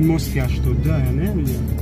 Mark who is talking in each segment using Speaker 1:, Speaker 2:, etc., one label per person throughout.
Speaker 1: این ماسک 80 نمیدونم.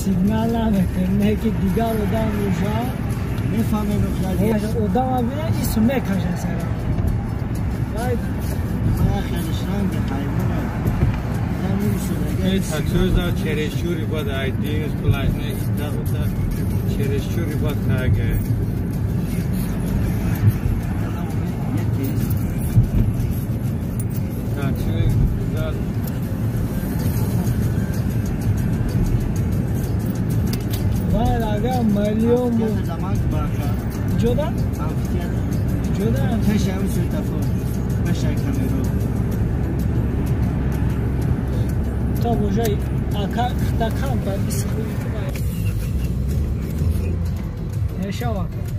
Speaker 2: سیگنال نمیکنه که دیگر آدم روشا میفهمه نخواهی آدم ها بیره ایسو میکشه سرم باید خیلی شرنگ حیوانه
Speaker 3: این تاکسوز دا چرشوری باید ایدیوز پلاش نیستا بودا چرشوری باید تاگه تاکسوز دا
Speaker 2: اگر ملیون جدا؟ جدا؟
Speaker 4: تشه همون سوی تفاق بشه کمیرو
Speaker 2: تا بجای اکا تکم باید بسخوی هشا وقت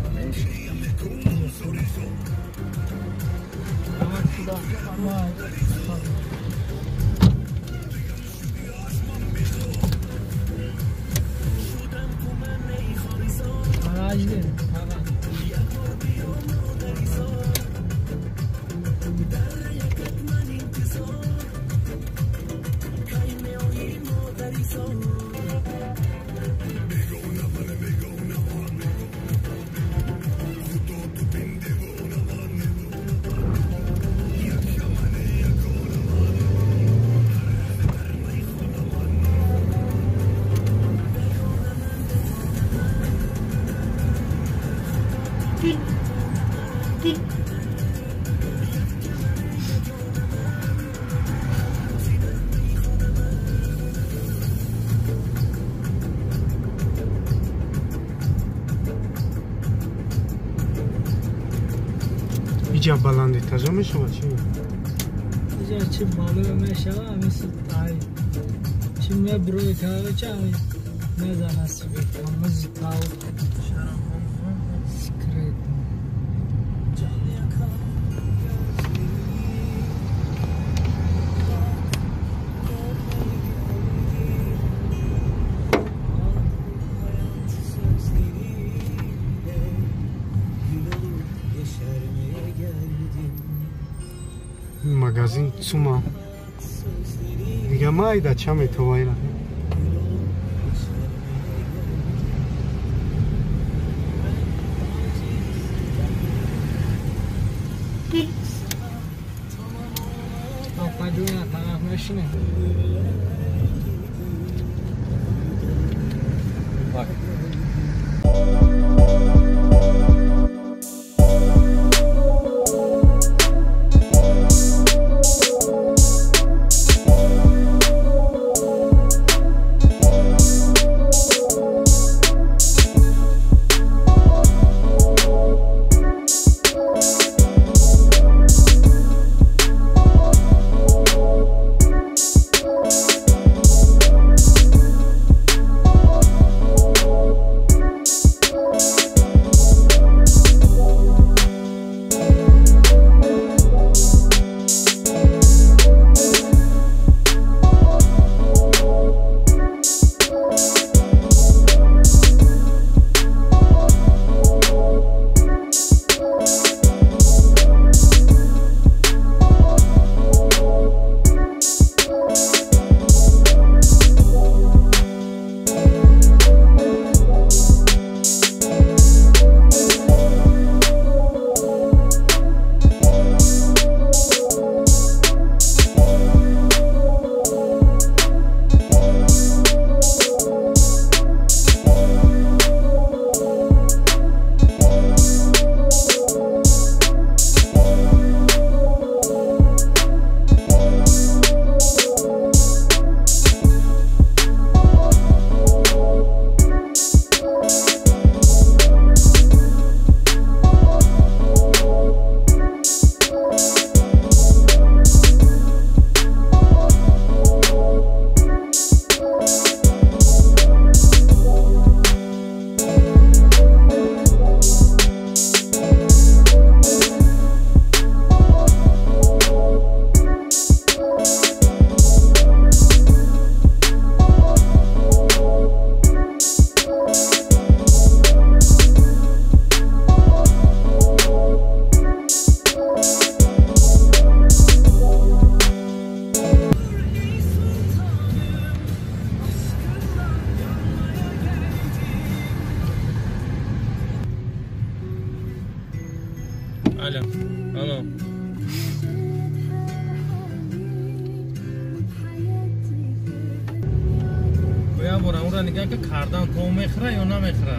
Speaker 1: اینجا بلندی تازه میشه چی؟
Speaker 2: اینجا چی بالا میشه مثل تای چی میبروی تای چی میزنه سویت همزی تاو سکریت
Speaker 1: Магазин Цума. Дига майда ча метовайра.
Speaker 2: Пойдуя тарaf машина.
Speaker 3: Bak. Alo. Alo. Goya bora ura nigah ke kardan to mekhra yo na mekhra.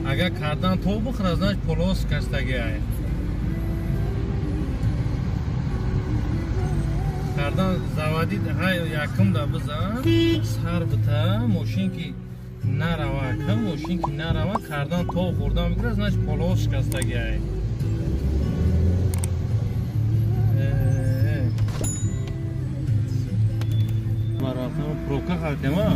Speaker 3: Agar kardan to bukhra znaч polos kastagi ay. Kardan zavadi hay yakım da bizan sar bita moshin ki нарава ка мошин ки нарава кардан то хурдан бигира знач полос шикастаги ай марафа прока халтема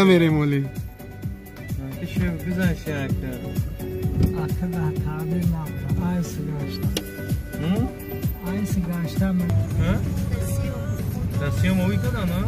Speaker 1: میریم ولی
Speaker 3: شو بزن شاکر
Speaker 2: Akı da tabir namlı. Ay sigaçta. Ay sigaçta mı?
Speaker 3: Ha? Rasyon movi kada na?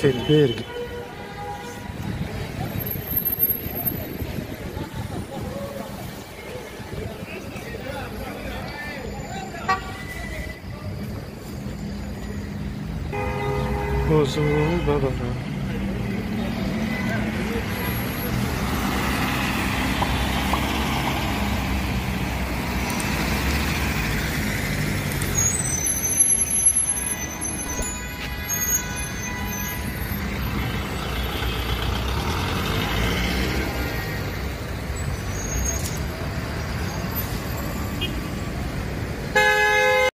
Speaker 1: Selberg. Bozuldu baba.